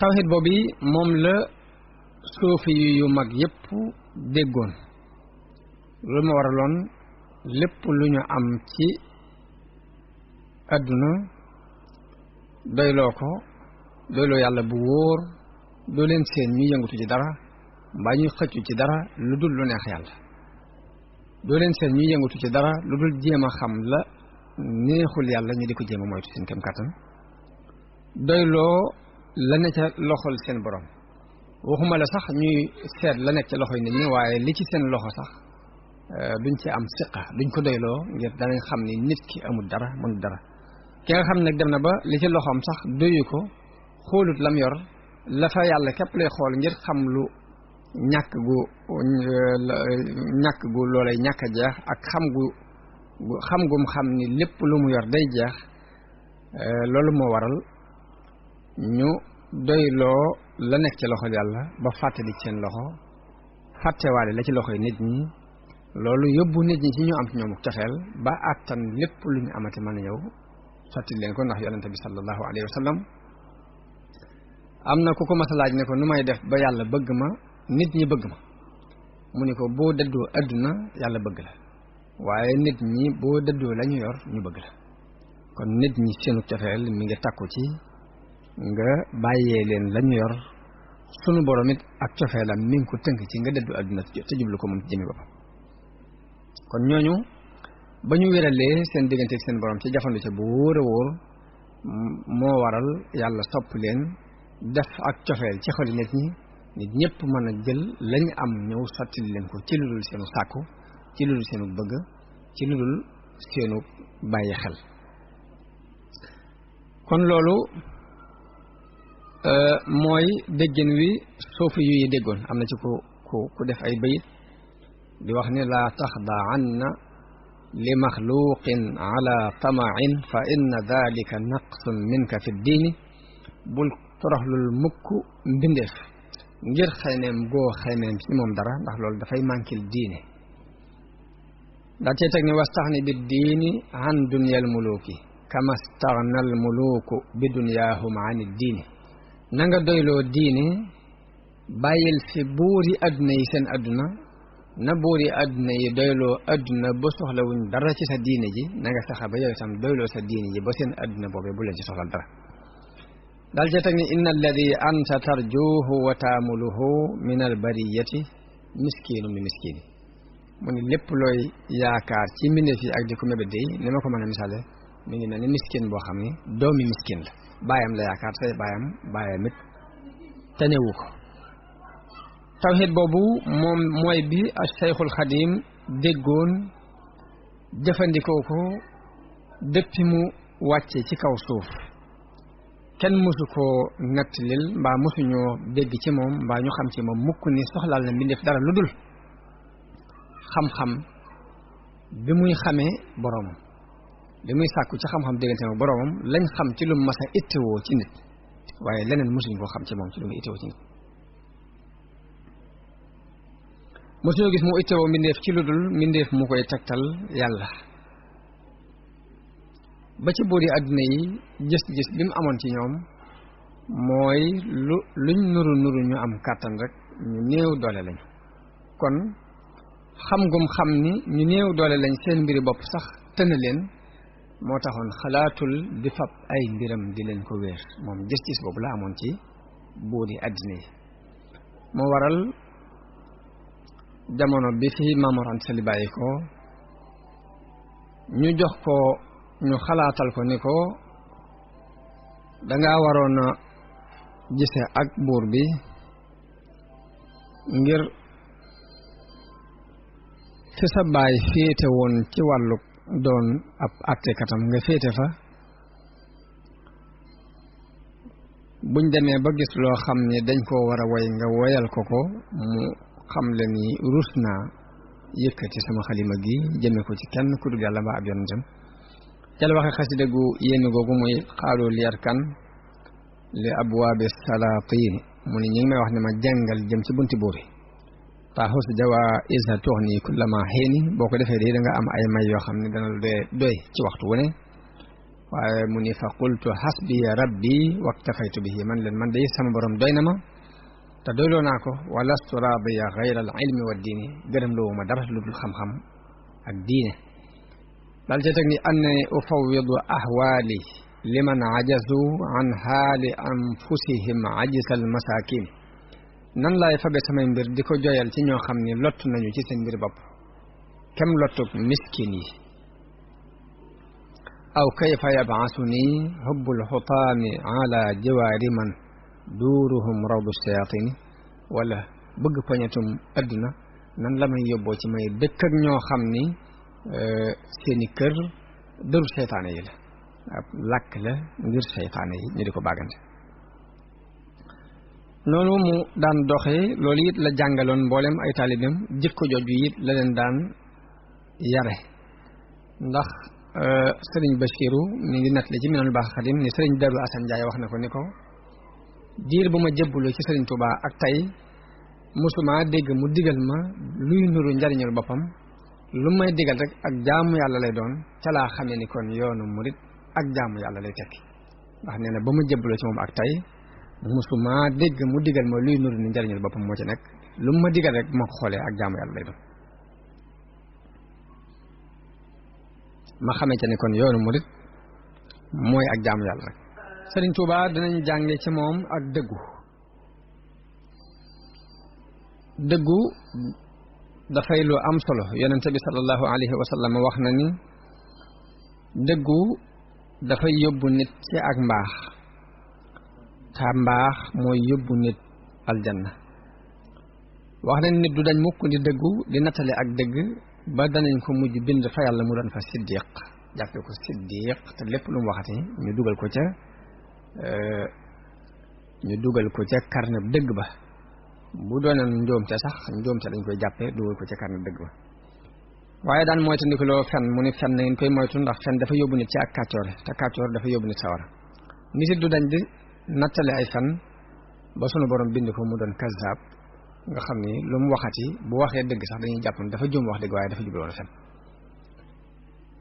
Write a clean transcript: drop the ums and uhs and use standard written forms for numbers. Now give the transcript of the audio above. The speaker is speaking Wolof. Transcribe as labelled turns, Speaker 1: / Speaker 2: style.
Speaker 1: tawhid boobu moom la suufi yu mag yépp déggoon lu ma waraloon lépp lu ñu am ci àdduna doyloo ko doyloo yàlla bu wóor doo leen seen ñuy yëngatu ci dara mbaa ñuy xëccu ci dara lu dul lu neex yàlla doo leen seen ñuy yëngatu ci dara lu dul jéem a xam la neexul yàlla ñu di ko jéem a moytu seen kem kàttan doyloo la ne ca loxol seen borom waxuma la sax ñuy seet la nekk ca loxoy nit ñi waaye li ci seen loxo sax duñ ci am siqa duñ ko doyloo ngir danañ xam ni nit ki amul dara mënul dara ki nga xam nag dem na ba li ci loxoom sax doyu ko xoolut lam yor la fa yàlla képp lay xool ngir xam lu ñàkk gu loolay ñàkk a jeex ak xam gum xam ni lépp lu mu yor day jeex loolu moo waral ñu doyloo la nekk ci loxo yàlla ba fàtte di seen loxo fàttewaale la ci loxoy nit ñi loolu yóbbu nit ñi ci ñu am ci ñoom cofeel ba àttan lépp lu ñu amati mën a ñëw sotti leen ko ndax yonente bi sallallahu alayhi wa sallam am na ku ko mas a laaj ne ko nu may def ba yàlla bëgg ma nit ñi bëgg ma mu ni ko boo dëddoo àdduna yàlla bëgg la waaye nit ñi boo dëddoo la ñu yor ñu bëgg la kon nit ñi seenu cofeel mi ngi takku ci nga bàyyee leen la ñu yor sunu borom it ak cofeelam mi ngi ko tënk ci nga dëddu àdduna te jublu ko moom ci jëmi boppam kon ñooñu ba ñu wéralee seen diggante ak seen borom ci jafandu ca bu wóor a wóor moo waral yàlla sopp leen def ak cofeel ci xoli nit ñi nit ñëpp mën a jël lañ am ñëw sottili leen ko ci lu dul seenu sàkku ci lu dul seenu bëgg ci lu dul seenu bàyyi xel kon loolu mooy déggin wi soofu yu déggoon am na ci ku def ay bayit di wax ni laa taxda'anna li maxluqin ala tamain fa inna dalika naqsun minka fi ddiini bul toroxlul mukk mbindeef ngir xaymeem goo xaymeem ci moom dara ndax loolu dafay mànkil diine daa cee teg ni wastaxni bi diini an dunyal muluki kama staxnal muluku bi dunyaahum an diini na nga doyloo diine bàyyil fi buuri àdduna yi seen àdduna na buuri àdduna yi doyloo àdduna ba soxlawuñ dara ci sa diine ji na nga fexe ba yow itam doyloo sa diine ji ba seen àdduna boobee bu leen ci soxla dara daal ca teg ni inna alladi anta tarjuhu wa taamuluhu min albariyati miskiinu mi miskiini mu ni lépp looy yaakaar ci mbindeef yi ak di ko mébét yi ni ma ko mën a misaale mi ngi mel ni miskin boo xam ne doomi miskin la baayam la yaakaar say baayam it tanewu ko tawhid boobu moom mooy bi ak Cheikhul Xadim déggoon jëfandikoo ko depuis mu wàcce ci kaw suuf kenn mësu koo nettalil mbaa mësuñoo dégg ci moom mbaa ñu xam ci moom mukk ni soxlaal na mbindeef dara lu dul xam-xam bi muy xamee boroomam li muy sàkku ci xam-xam diggante ak boroomam lañ xam ci lu mas a ittewoo ci nit waaye leneen mësuñ koo xam ci moom ci lu muy ittewoo ci nit mësuñoo gis mu ittewoo mbindeef ci lu dul mbindeef mu koy tegtal yàlla ba ci buuri àdduna yi gis-gis bi mu amoon ci ñoom mooy luñ nuru ñu am kàttan rek ñu néew doole lañu kon xam gum xam ni ñu néew doole lañ seen mbiri bopp sax tëna leen moo taxoon xalaatul di fab ay mbiram di leen ko wéer moom gis-gis boobu la amoon ci buuri àddina yi moo waral jamono bi fi Maam Mor Anta Sali bàyyi ko ñu jox ko ñu xalaatal ko ni ko danga waroon a gise ak buur bi ngir fi sa baay féete woon ci wàllu doon ab àttekatam nga féete fa buñ demee ba gis loo xam ni dañ koo war a woy nga woyal ko mu xam le ni rus naa yëkkati sama xalima gi jëme ko ci kenn ku dul yàlla mbaa ab yonentam ca la waxe xasida gu yénn googu muy xaalu liyar kan li abwaabi salaatini mu ni ñi ngi may wax ne ma jàngal jëm ci bunti buur yi taaxus jawaa isa toox nii kullama xeeni boo ko defee de da nga am ay may yoo xam ne dana doy ci waxtu wu ne waaye mu ni fa qultu hasbiya rabbi waktafaytu bihi man leen man day sama borom doy na ma te doyloo naa ko walastu raadiya gayra al ilmi wa diini gërëm loowu ma dara lu dul xam-xam ak diine dal ca teg ni annani ufawwidu ahwaali liman ajazu an haali anfusihim ajisal masakin nan laay fabe samay mbir di ko joyal ci ñoo xam ni lott nañu ci seen mbir bopp kem lottuk miskin yi aw kayfa yab'asuni hubbul xutaami ala jiwaari man duuruhum rawdu shayatini wala bëgg poñatum adduna nan la may yóbboo ci may dëkk ak ñoo xam ni seeni kër dëru seytaane yi la ab làkk la ngir seytaane yi ñu di ko bàggante noonu mu daan doxee loolu it la jàngaloon mboolem ay taalibeem jikko jooju it la leen daan yare ndax sëriñ Bachiru mi ngi nettali ci Minanul Baaxil Xadim ni sëriñ Daru Asan Njaay wax na ko ni ko diir bu ma jébbalu ci sëriñ Tuubaa ak tey musuma dégg mu digal ma luy nuru njariñul boppam lu may digal rek ak jaamu yàlla lay doon ca laa xamee ni kon yoonu murit ak jaamu yàlla lay tekki ndax nee na ba ma jébbaloo ci moom ak tey musuma dégg mu digal ma luy nuru ni njariñul boppam moo ci nekk lu ma digal rek ma ko xoolee ak jaamu yàlla lay doon ma xamee ca ni kon yoonu murit mooy ak jaamu yàlla rek Sëriñ Tuubaa dinañ jànge ci moom ak dëggu dafay lu am solo yonente bi sallallahu alayhi wa sallam wax na ni dëggu dafay yóbbu nit ci ak mbaax ta mbaax mooy yóbbu nit aljanna wax na nit du dañ mukk di dëggu di nattale ak dëgg ba danañ ko mujj bind fa yàlla mu doon fa siddiq jàppe ko siddiq te lépp lu mu waxati ñu dugal ko ca karneb dëgg ba bu doonoon njuumte sax njuumte lañ koy jàppe dugal ko ca karneb dëgg ba waaye daan moytandikuloo fen mu ni fen na ngeen koy moytu ndax fen dafa yóbbu nit ci ak kàccoore te kàccoor dafa yóbbu nit sawara nit it du dañ di nattale ay fen ba sunu borom bind ko mu doon kazzab nga xam ni lu mu waxati bu waxee dëgg sax dañuy jàpp dafa juum wax dëgg waaye dafa jubloon fen